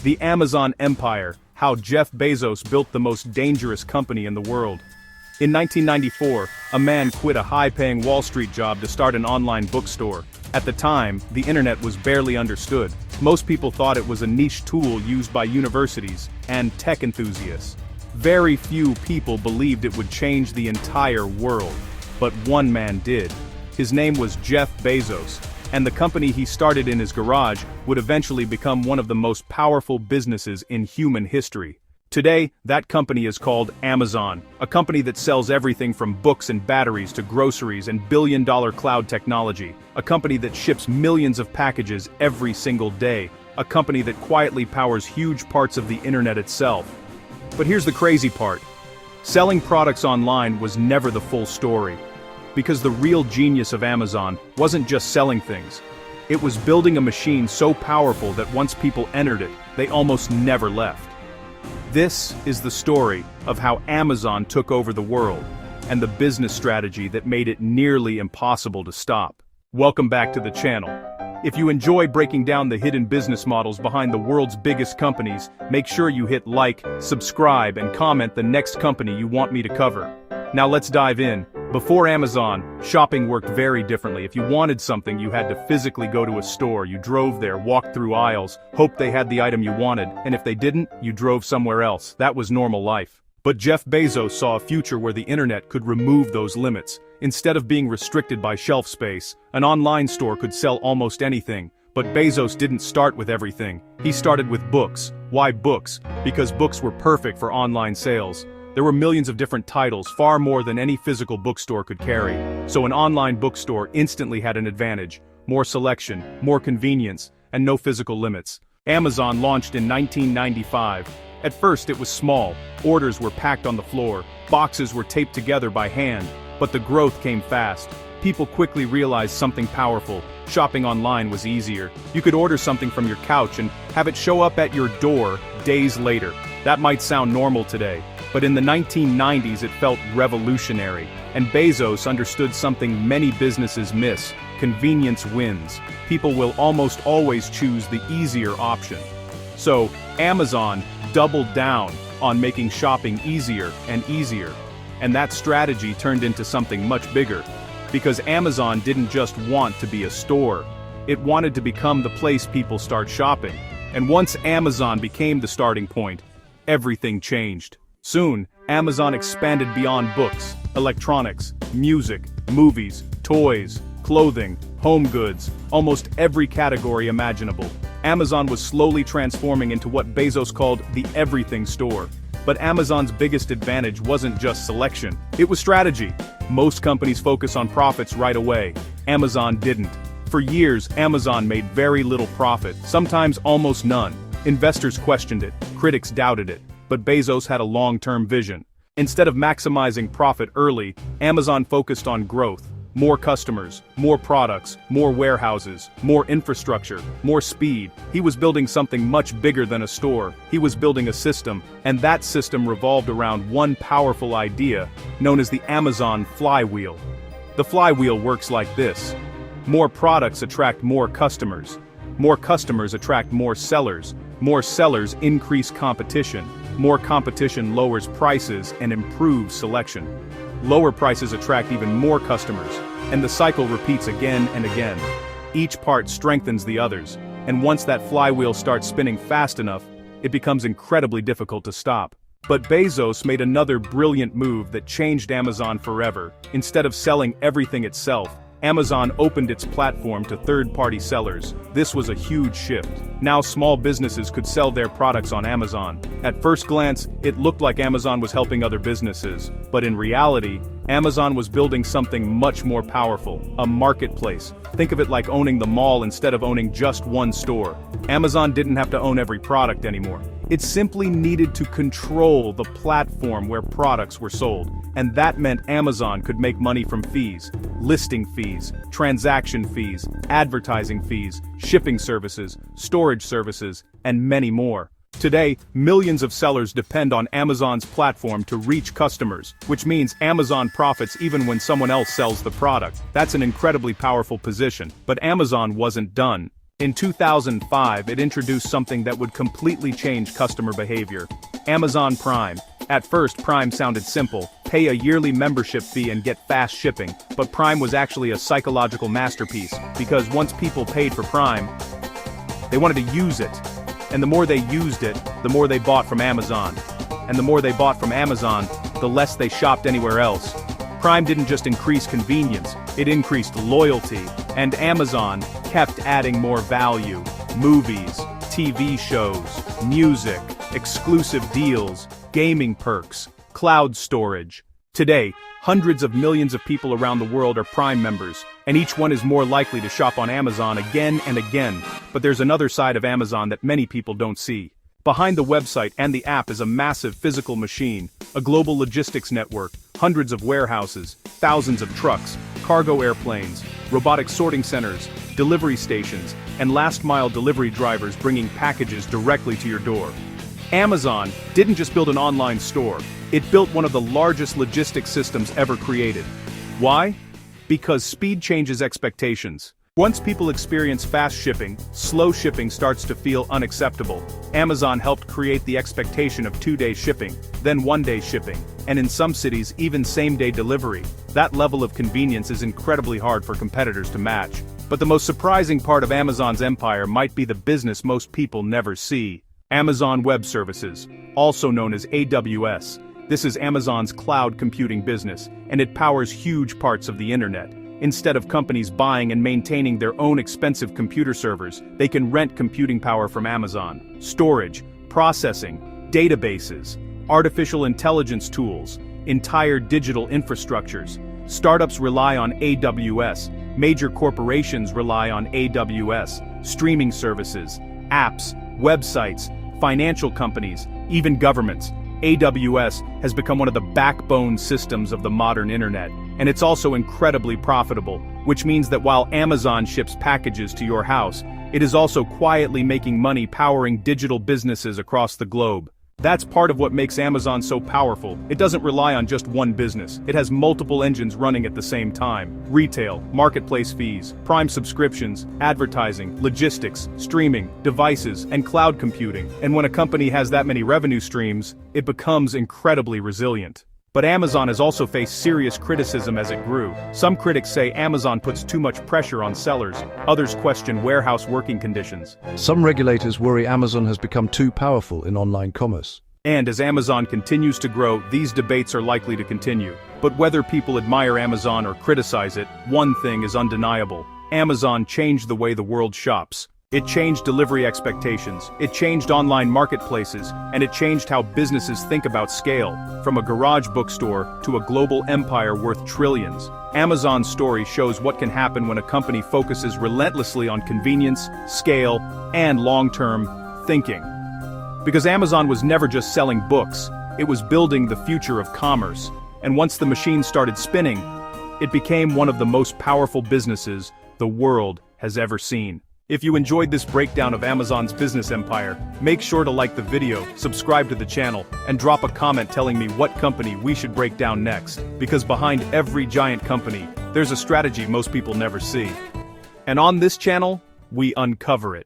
The Amazon Empire, how Jeff Bezos built the most dangerous company in the world. In 1994, a man quit a high-paying Wall Street job to start an online bookstore. At the time, the internet was barely understood. Most people thought it was a niche tool used by universities and tech enthusiasts. Very few people believed it would change the entire world. But one man did. His name was Jeff Bezos, and the company he started in his garage would eventually become one of the most powerful businesses in human history. Today, that company is called Amazon, a company that sells everything from books and batteries to groceries and billion-dollar cloud technology, a company that ships millions of packages every single day, a company that quietly powers huge parts of the internet itself. But here's the crazy part. Selling products online was never the full story. Because the real genius of Amazon wasn't just selling things. It was building a machine so powerful that once people entered it, they almost never left. This is the story of how Amazon took over the world, and the business strategy that made it nearly impossible to stop. Welcome back to the channel. If you enjoy breaking down the hidden business models behind the world's biggest companies, make sure you hit like, subscribe, and comment the next company you want me to cover. Now let's dive in. Before Amazon, shopping worked very differently. If you wanted something, you had to physically go to a store. You drove there, walked through aisles, hoped they had the item you wanted, and if they didn't, you drove somewhere else. That was normal life. But Jeff Bezos saw a future where the internet could remove those limits. Instead of being restricted by shelf space, an online store could sell almost anything. But Bezos didn't start with everything. He started with books. Why books? Because books were perfect for online sales. There were millions of different titles, far more than any physical bookstore could carry. So an online bookstore instantly had an advantage: more selection, more convenience, and no physical limits. Amazon launched in 1995. At first it was small, orders were packed on the floor, boxes were taped together by hand, but the growth came fast. People quickly realized something powerful: shopping online was easier. You could order something from your couch and have it show up at your door days later. That might sound normal today, but in the 1990s it felt revolutionary, and Bezos understood something many businesses miss: convenience wins. People will almost always choose the easier option. So, Amazon doubled down on making shopping easier and easier. And that strategy turned into something much bigger. Because Amazon didn't just want to be a store. It wanted to become the place people start shopping. And once Amazon became the starting point, everything changed. Soon, Amazon expanded beyond books, electronics, music, movies, toys, clothing, home goods, almost every category imaginable. Amazon was slowly transforming into what Bezos called the everything store. But Amazon's biggest advantage wasn't just selection, it was strategy. Most companies focus on profits right away. Amazon didn't. For years, Amazon made very little profit, sometimes almost none. Investors questioned it, critics doubted it, but Bezos had a long-term vision. Instead of maximizing profit early, Amazon focused on growth. More customers, more products, more warehouses, more infrastructure, more speed. He was building something much bigger than a store. He was building a system, and that system revolved around one powerful idea, known as the Amazon flywheel. The flywheel works like this. More products attract more customers. More customers attract more sellers. More sellers increase competition. More competition lowers prices and improves selection. Lower prices attract even more customers, and the cycle repeats again and again. Each part strengthens the others, and once that flywheel starts spinning fast enough, it becomes incredibly difficult to stop. But Bezos made another brilliant move that changed Amazon forever. Instead of selling everything itself, Amazon opened its platform to third-party sellers. This was a huge shift. Now small businesses could sell their products on Amazon. At first glance, it looked like Amazon was helping other businesses. But in reality, Amazon was building something much more powerful: a marketplace. Think of it like owning the mall instead of owning just one store. Amazon didn't have to own every product anymore. It simply needed to control the platform where products were sold. And that meant Amazon could make money from fees, listing fees, transaction fees, advertising fees, shipping services, storage services, and many more. Today, millions of sellers depend on Amazon's platform to reach customers, which means Amazon profits even when someone else sells the product. That's an incredibly powerful position. But Amazon wasn't done. In 2005, it introduced something that would completely change customer behavior: Amazon Prime. At first, Prime sounded simple: pay a yearly membership fee and get fast shipping. But Prime was actually a psychological masterpiece, because once people paid for Prime, they wanted to use it. And the more they used it, the more they bought from Amazon. And the more they bought from Amazon, the less they shopped anywhere else. Prime didn't just increase convenience, it increased loyalty. And Amazon kept adding more value: movies, TV shows, music, exclusive deals, gaming perks, cloud storage. Today, hundreds of millions of people around the world are Prime members, and each one is more likely to shop on Amazon again and again. But there's another side of Amazon that many people don't see. Behind the website and the app is a massive physical machine, a global logistics network, hundreds of warehouses, thousands of trucks, cargo airplanes, robotic sorting centers, delivery stations, and last-mile delivery drivers bringing packages directly to your door. Amazon didn't just build an online store, it built one of the largest logistics systems ever created. Why? Because speed changes expectations. Once people experience fast shipping, slow shipping starts to feel unacceptable. Amazon helped create the expectation of 2-day shipping, then 1-day shipping, and in some cities even same-day delivery. That level of convenience is incredibly hard for competitors to match. But the most surprising part of Amazon's empire might be the business most people never see: Amazon Web Services, also known as AWS. This is Amazon's cloud computing business, and it powers huge parts of the internet. Instead of companies buying and maintaining their own expensive computer servers, they can rent computing power from Amazon. Storage, processing, databases, artificial intelligence tools, entire digital infrastructures. Startups rely on AWS, major corporations rely on AWS, streaming services, apps, websites, financial companies, even governments. AWS has become one of the backbone systems of the modern internet, and it's also incredibly profitable, which means that while Amazon ships packages to your house, it is also quietly making money powering digital businesses across the globe. That's part of what makes Amazon so powerful. It doesn't rely on just one business. It has multiple engines running at the same time: retail, marketplace fees, Prime subscriptions, advertising, logistics, streaming, devices, and cloud computing. And when a company has that many revenue streams, it becomes incredibly resilient. But Amazon has also faced serious criticism as it grew. Some critics say Amazon puts too much pressure on sellers. Others question warehouse working conditions. Some regulators worry Amazon has become too powerful in online commerce. And as Amazon continues to grow, these debates are likely to continue. But whether people admire Amazon or criticize it, one thing is undeniable: Amazon changed the way the world shops. It changed delivery expectations, it changed online marketplaces, and it changed how businesses think about scale. From a garage bookstore to a global empire worth trillions, Amazon's story shows what can happen when a company focuses relentlessly on convenience, scale, and long-term thinking. Because Amazon was never just selling books, it was building the future of commerce. And once the machine started spinning, it became one of the most powerful businesses the world has ever seen. If you enjoyed this breakdown of Amazon's business empire, make sure to like the video, subscribe to the channel, and drop a comment telling me what company we should break down next. Because behind every giant company, there's a strategy most people never see. And on this channel, we uncover it.